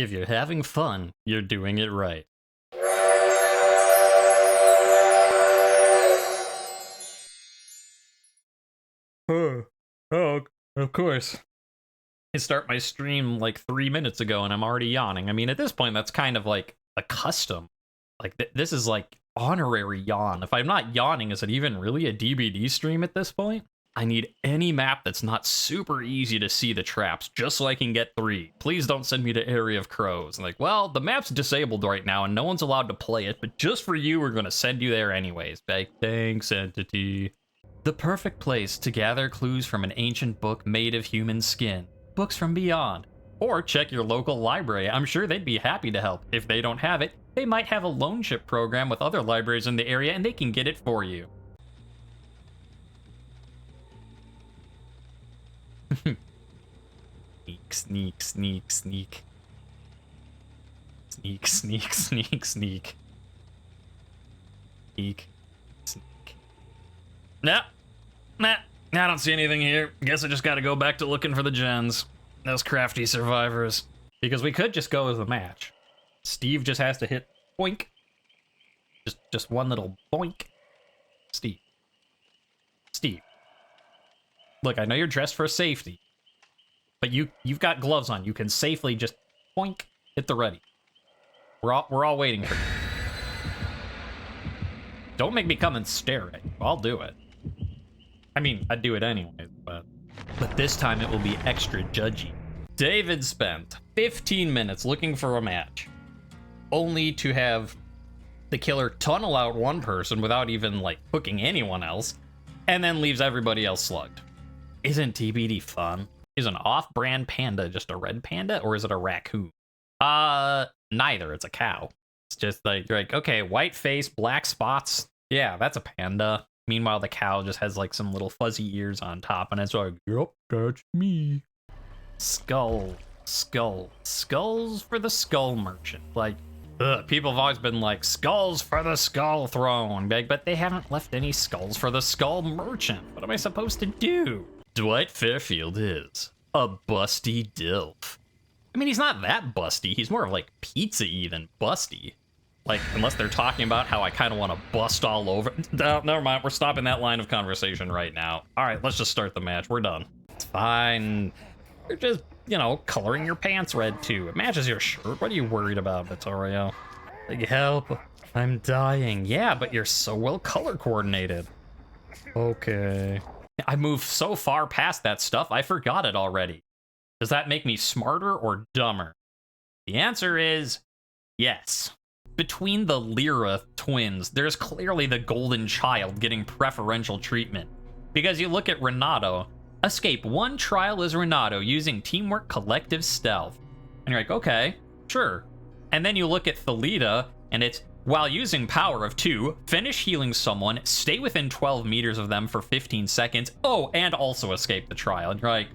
If you're having fun, you're doing it right. Oh, of course. I start my stream like 3 minutes ago and I'm already yawning. I mean, at this point, that's kind of like a custom. Like, this is like honorary yawn. If I'm not yawning, is it even really a DBD stream at this point? I need any map that's not super easy to see the traps, just so I can get 3. Please don't send me to Area of Crows. Like, well, the map's disabled right now and no one's allowed to play it, but just for you, we're gonna send you there anyways. Thanks, entity. The perfect place to gather clues from an ancient book made of human skin. Books from beyond. Or check your local library. I'm sure they'd be happy to help. If they don't have it, they might have a loan ship program with other libraries in the area and they can get it for you. Sneak, sneak, sneak. Sneak, sneak, sneak, sneak. Sneak, sneak. Nah, I don't see anything here. Guess I just gotta go back to looking for the gens. Those crafty survivors. Because we could just go as a match. Steve just has to hit boink. Just one little boink. Steve. Look, I know you're dressed for safety. But you've got gloves on. You can safely just boink, hit the ready. We're all waiting for you. Don't make me come and stare at you. I'll do it. I mean, I'd do it anyway, but this time it will be extra judgy. David spent 15 minutes looking for a match, only to have the killer tunnel out one person without even, like, hooking anyone else, and then leaves everybody else slugged. Isn't TBD fun? Is an off-brand panda just a red panda, or is it a raccoon? Neither. It's a cow. It's just like, you're like, okay, white face, black spots. Yeah, that's a panda. Meanwhile, the cow just has like some little fuzzy ears on top, and it's like, yup, that's me. Skulls for the skull merchant. Like, people have always been like, skulls for the skull throne, but they haven't left any skulls for the skull merchant. What am I supposed to do? Dwight Fairfield is a busty dilf. I mean, he's not that busty. He's more of like pizza-y than busty. Like, unless they're talking about how I kind of want to bust all over. No, never mind. We're stopping that line of conversation right now. All right, let's just start the match. We're done. It's fine. You're just, you know, coloring your pants red too. It matches your shirt. What are you worried about, Vittorio? Like, help. I'm dying. Yeah, but you're so well color coordinated. Okay. I moved so far past that stuff, I forgot it already. Does that make me smarter or dumber? The answer is yes. Between the Lyra twins, there's clearly the golden child getting preferential treatment. Because you look at Renato, escape one trial as Renato using teamwork, collective stealth. And you're like, okay, sure. And then you look at Thalita, and it's, while using power of 2, finish healing someone, stay within 12 meters of them for 15 seconds, oh, and also escape the trial. And you're like,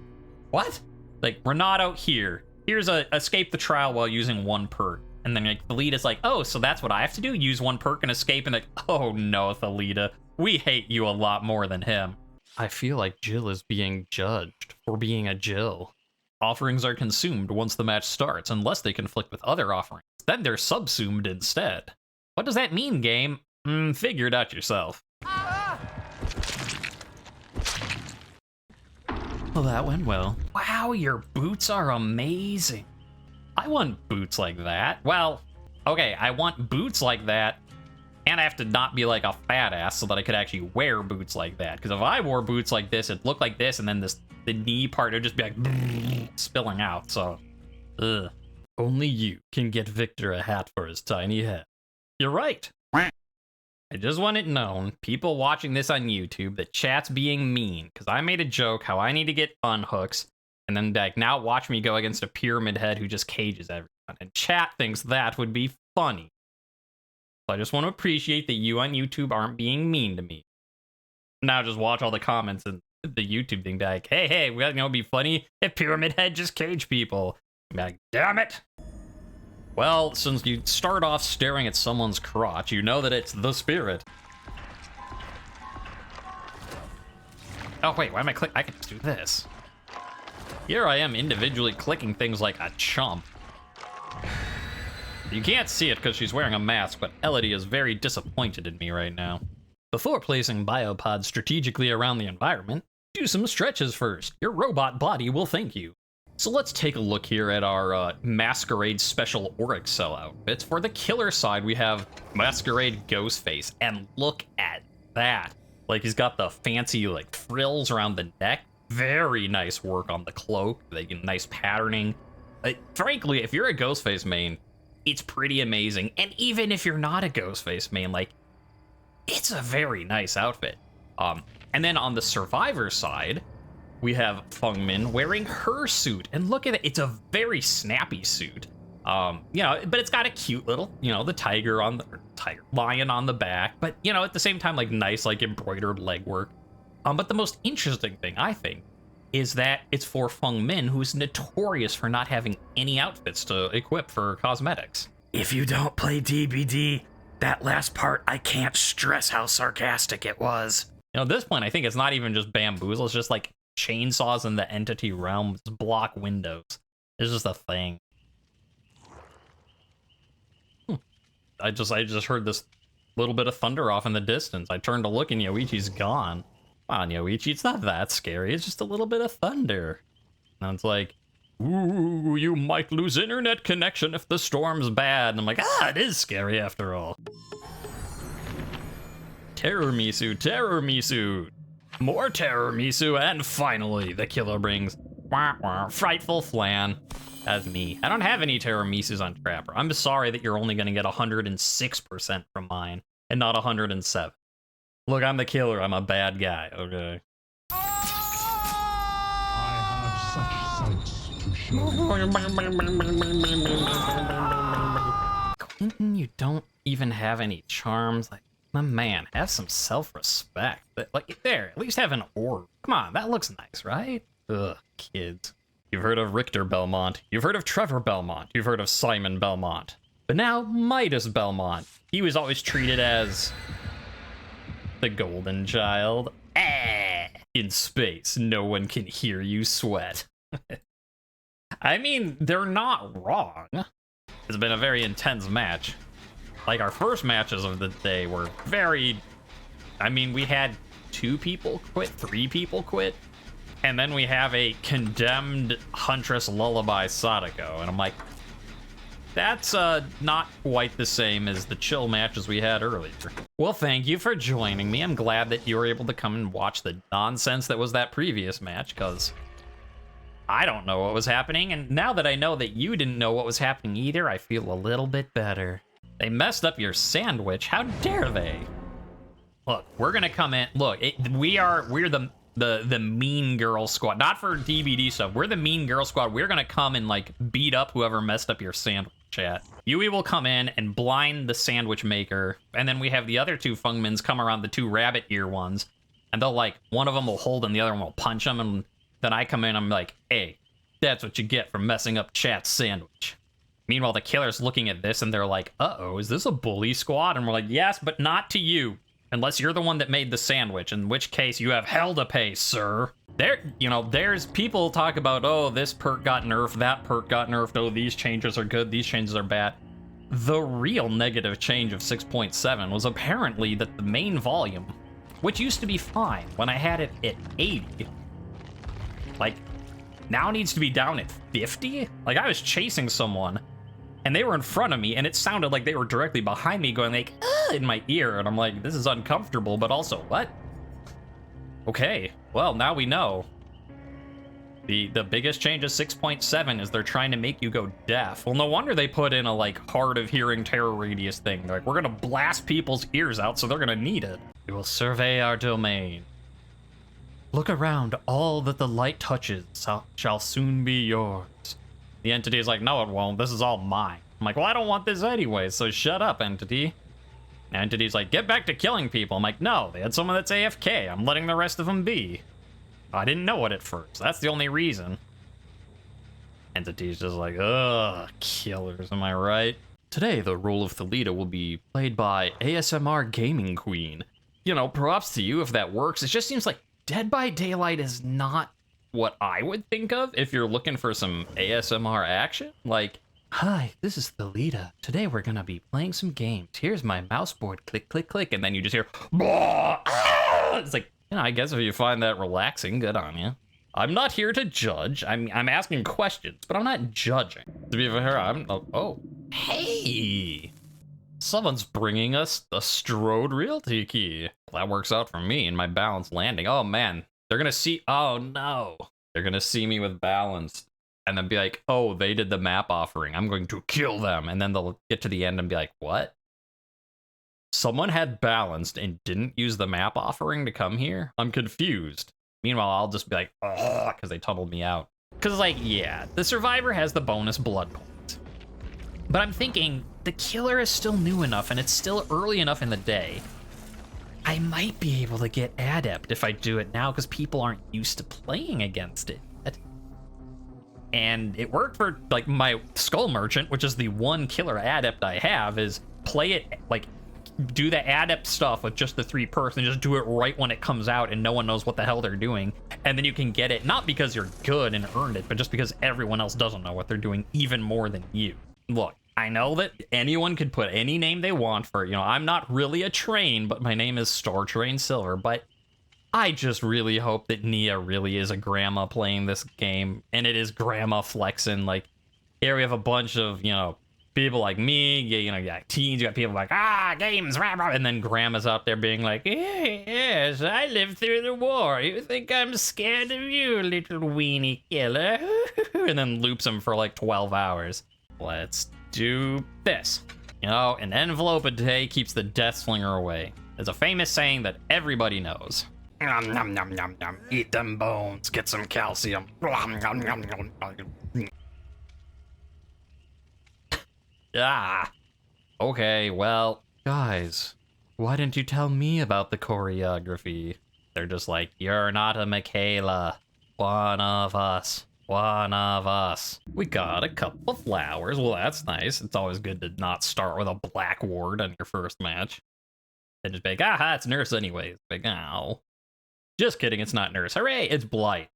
what? Like, Renato, here's a escape the trial while using 1 perk. And then like Thalita's like, oh, so that's what I have to do? Use 1 perk and escape? And like, oh no, Thalita, we hate you a lot more than him. I feel like Jill is being judged for being a Jill. Offerings are consumed once the match starts, unless they conflict with other offerings. Then they're subsumed instead. What does that mean, game? Figure it out yourself. Well, that went well. Wow, your boots are amazing. I want boots like that. Well, okay, I want boots like that, and I have to not be like a fat ass so that I could actually wear boots like that. Because if I wore boots like this, it'd look like this, and then the knee part would just be like spilling out. So, ugh. Only you can get Victor a hat for his tiny head. You're right. I just want it known, people watching this on YouTube, that chat's being mean, because I made a joke how I need to get unhooks, and then like now watch me go against a pyramid head who just cages everyone, and chat thinks that would be funny. So I just want to appreciate that you on YouTube aren't being mean to me. Now just watch all the comments and the YouTube thing, be like, hey, we gotta be funny if pyramid head just cage people. Be like, damn it. Well, since you start off staring at someone's crotch, you know that it's the spirit. Oh wait, why am I I can just do this. Here I am individually clicking things like a chump. You can't see it because she's wearing a mask, but Elodie is very disappointed in me right now. Before placing biopods strategically around the environment, do some stretches first. Your robot body will thank you. So let's take a look here at our Masquerade Special Auric Cell outfits. For the killer side, we have Masquerade Ghostface, and look at that. Like, he's got the fancy, like, frills around the neck. Very nice work on the cloak, like, nice patterning. Frankly, if you're a Ghostface main, it's pretty amazing. And even if you're not a Ghostface main, like, it's a very nice outfit. And then on the Survivor side, we have Feng Min wearing her suit. And look at it, it's a very snappy suit. You know, but it's got a cute little, you know, the tiger on the lion on the back. But, you know, at the same time, like, nice, like, embroidered legwork. But the most interesting thing, I think, is that it's for Feng Min, who's notorious for not having any outfits to equip for cosmetics. If you don't play DBD, that last part, I can't stress how sarcastic it was. You know, at this point, I think it's not even just bamboozle, it's just like chainsaws in the entity realm block windows. It's just a thing. I just heard this little bit of thunder off in the distance. I turned to look and Yoichi's gone. Come on, Yoichi, it's not that scary. It's just a little bit of thunder. And it's like, ooh, you might lose internet connection if the storm's bad. And I'm like, it is scary after all. Terror Misu, Terror Misu. More Terror Misu, and finally, the killer brings Frightful Flan as me. I don't have any Terror Misus on Trapper. I'm sorry that you're only going to get 106% from mine, and not 107. Look, I'm the killer. I'm a bad guy, okay? I have such sights to show you. Quentin, you don't even have any charms. Like, my man, have some self-respect. Like, there, at least have an orb. Come on, that looks nice, right? Ugh, kids. You've heard of Richter Belmont. You've heard of Trevor Belmont. You've heard of Simon Belmont. But now, Midas Belmont. He was always treated as the golden child. In space, no one can hear you sweat. I mean, they're not wrong. It's been a very intense match. Like, our first matches of the day were very... I mean, we had 2 people quit, 3 people quit, and then we have a condemned Huntress Lullaby Sadako, and I'm like, that's not quite the same as the chill matches we had earlier. Well, thank you for joining me. I'm glad that you were able to come and watch the nonsense that was that previous match, because I don't know what was happening, and now that I know that you didn't know what was happening either, I feel a little bit better. They messed up your sandwich. How dare they? Look, we're gonna come in. Look, we're the mean girl squad. Not for DBD stuff. We're the mean girl squad. We're gonna come and like beat up whoever messed up your sandwich, chat. Yui will come in and blind the sandwich maker, and then we have the other 2 Fungmins come around, the 2 rabbit ear ones, and they'll like, one of them will hold and the other one will punch them, and then I come in, I'm like, hey, that's what you get for messing up chat's sandwich. Meanwhile, the killer's looking at this and they're like, uh-oh, is this a bully squad? And we're like, yes, but not to you. Unless you're the one that made the sandwich, in which case you have hell to pay, sir. There's people talk about, oh, this perk got nerfed, that perk got nerfed, oh, these changes are good, these changes are bad. The real negative change of 6.7 was apparently that the main volume, which used to be fine when I had it at 80, like, now needs to be down at 50? Like, I was chasing someone, and they were in front of me, and it sounded like they were directly behind me going like, in my ear, and I'm like, this is uncomfortable, but also, what? Okay, well, now we know. The biggest change of 6.7 is they're trying to make you go deaf. Well, no wonder they put in a, like, hard of hearing terror radius thing. They're like, we're gonna blast people's ears out, so they're gonna need it. We will survey our domain. Look around, all that the light touches shall soon be yours. The entity is like, no, it won't. This is all mine. I'm like, well, I don't want this anyway, so shut up, entity. The entity's like, get back to killing people. I'm like, no, they had someone that's AFK. I'm letting the rest of them be. I didn't know it at first. That's the only reason. Entity's just like, ugh, killers, am I right? Today, the role of Thalita will be played by ASMR Gaming Queen. You know, props to you if that works. It just seems like Dead by Daylight is not what I would think of if you're looking for some ASMR action. Like, Hi, this is the leader. Today we're gonna be playing some games. Here's my mouse board. Click, click, click. And then you just hear, "Bah!" Ah! It's like, I guess if you find that relaxing, good on you. I'm not here to judge. I'm asking questions, but I'm not judging. To be fair, oh, hey. Someone's bringing us a Strode Realty key. That works out for me and my balanced landing. Oh man, they're gonna see, oh no. They're gonna see me with balanced and then be like, oh, they did the map offering. I'm going to kill them. And then they'll get to the end and be like, what? Someone had balanced and didn't use the map offering to come here? I'm confused. Meanwhile, I'll just be like, ugh, because they tunneled me out. Because, like, yeah, the survivor has the bonus blood points. But I'm thinking, the killer is still new enough and it's still early enough in the day. I might be able to get adept if I do it now because people aren't used to playing against it. And it worked for, like, my Skull Merchant, which is the one killer adept I have, is play it, like, do the adept stuff with just the 3-person, just do it right when it comes out and no one knows what the hell they're doing. And then you can get it, not because you're good and earned it, but just because everyone else doesn't know what they're doing even more than you. Look, I know that anyone could put any name they want for it. You know, I'm not really a train, but my name is Startrain Silver, but I just really hope that Nia really is a grandma playing this game, and it is grandma flexing. Like, here we have a bunch of, you know, people like me, you know, you got teens, you got people like, games, rah, rah, and then grandma's out there being like, yes, I lived through the war. You think I'm scared of you, little weenie killer? And then loops them for like 12 hours. Let's do this. You know, an envelope a day keeps the death slinger away. It's a famous saying that everybody knows. Nom, nom, nom, nom, nom. Eat them bones, get some calcium. Nom, nom, nom, nom, nom. Ah. Okay, well, guys, why didn't you tell me about the choreography? They're just like, you're not a Michaela. One of us. One of us. We got a couple of flowers. Well, that's nice. It's always good to not start with a black ward on your first match. And just be like, aha, it's Nurse anyways. Like, ow. Just kidding, it's not Nurse. Hooray, it's Blight.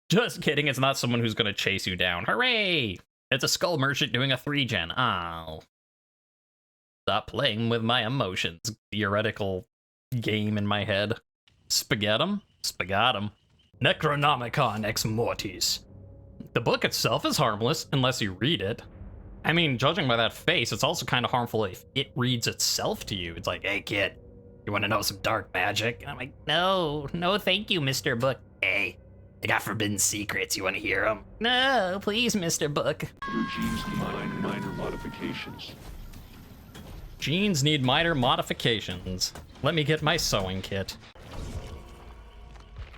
Just kidding, it's not someone who's gonna chase you down. Hooray! It's a Skull Merchant doing a 3-gen. Oh. Stop playing with my emotions. Theoretical game in my head. Spaghettum? Spaghettum. Necronomicon ex mortis. The book itself is harmless, unless you read it. I mean, judging by that face, it's also kind of harmful if it reads itself to you. It's like, hey kid, you want to know some dark magic? And I'm like, no, thank you, Mr. Book. Hey, I got forbidden secrets. You want to hear them? No, please, Mr. Book. Your genes need minor modifications. Genes need minor modifications. Let me get my sewing kit.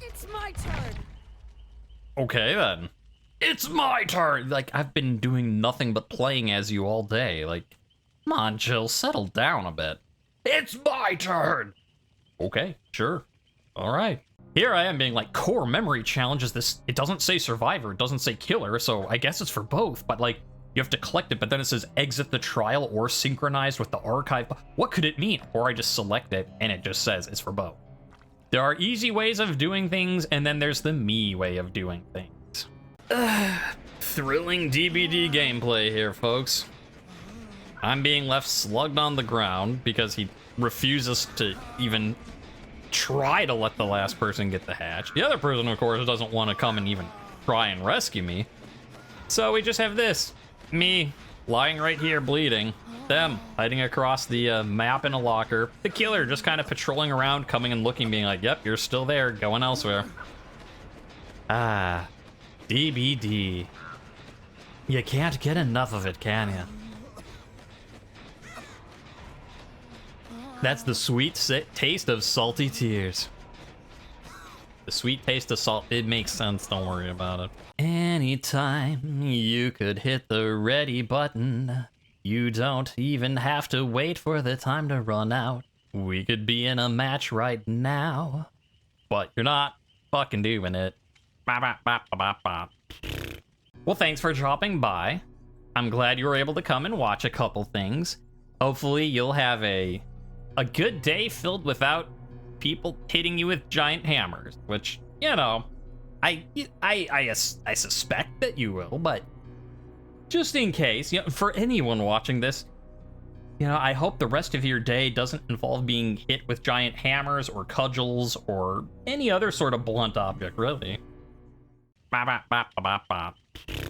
It's my turn. Okay, then. It's my turn! Like, I've been doing nothing but playing as you all day. Like, come on, Jill, settle down a bit. It's my turn! Okay, sure. All right. Here I am being like, core memory challenges this. It doesn't say survivor, it doesn't say killer, so I guess it's for both, but like, you have to collect it, but then it says exit the trial or synchronized with the archive. What could it mean? Or I just select it and it just says it's for both. There are easy ways of doing things, and then there's the me way of doing things. Thrilling DBD gameplay here, folks. I'm being left slugged on the ground because he refuses to even try to let the last person get the hatch. The other person, of course, doesn't want to come and even try and rescue me. So we just have this. Me, lying right here bleeding. Them, hiding across the map in a locker. The killer just kind of patrolling around, coming and looking, being like, yep, you're still there, going elsewhere. Ah, DBD. You can't get enough of it, can you? That's the sweet taste of salty tears. The sweet taste of salt. It makes sense, don't worry about it. Anytime you could hit the ready button. You don't even have to wait for the time to run out. We could be in a match right now. But you're not fucking doing it. Well, thanks for dropping by. I'm glad you were able to come and watch a couple things. Hopefully you'll have a good day filled without people hitting you with giant hammers, which, you know, I suspect that you will, but just in case, you know, for anyone watching this, you know, I hope the rest of your day doesn't involve being hit with giant hammers or cudgels or any other sort of blunt object, really. Ba, ba, ba, ba, ba, ba.